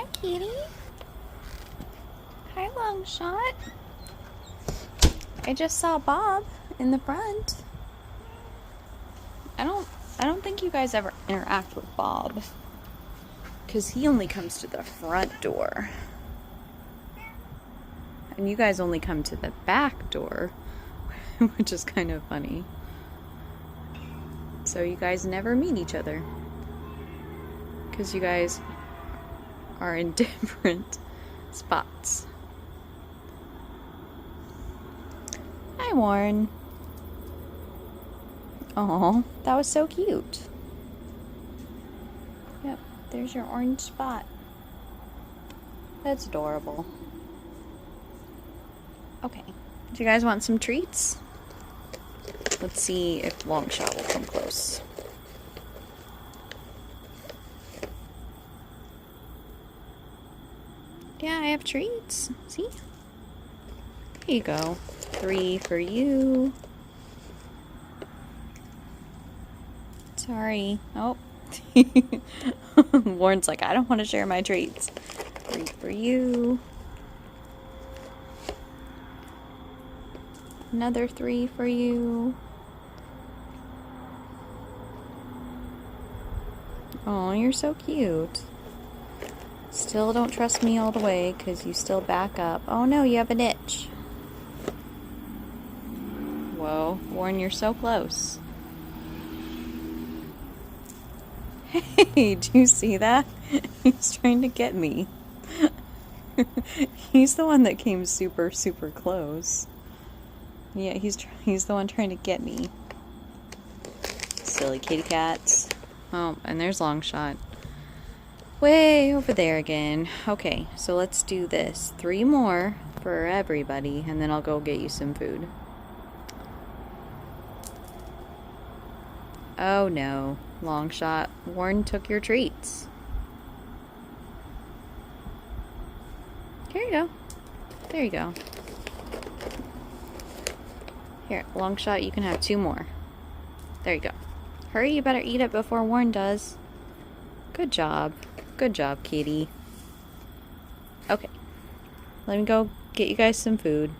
Hi, kitty. Hi, long shot. I just saw Bob in the front. I don't think you guys ever interact with Bob, because he only comes to the front door. And you guys only come to the back door, which is kind of funny. So you guys never meet each other, because you guys are in different spots. Hi, Warren. Oh, that was so cute. Yep, there's your orange spot. That's adorable. Okay, do you guys want some treats? Let's see if Longshot will come close. Yeah, I have treats. See? Here you go. 3 for you. Sorry. Oh. Warren's like, I don't want to share my treats. 3 for you. Another 3 for you. Oh, you're so cute. Still don't trust me all the way because you still back up. Oh no, you have an itch. Whoa, Warren, you're so close. Hey, do you see that? He's trying to get me. He's the one that came super, super close. Yeah, he's the one trying to get me. Silly kitty cats. Oh, and there's Longshot. Way over there again. Okay, so let's do this. 3 more for everybody, and then I'll go get you some food. Oh no, Longshot. Warren took your treats. Here you go. There you go. Here, Longshot, you can have 2 more. There you go. Hurry, you better eat it before Warren does. Good job. Good job, kitty. Okay. Let me go get you guys some food.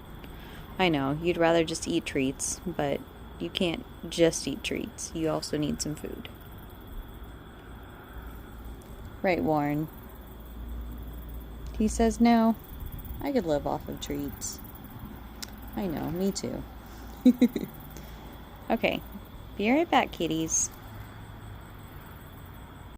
I know, you'd rather just eat treats, but you can't just eat treats. You also need some food. Right, Warren? He says no. I could live off of treats. I know, me too. Okay, be right back, kitties.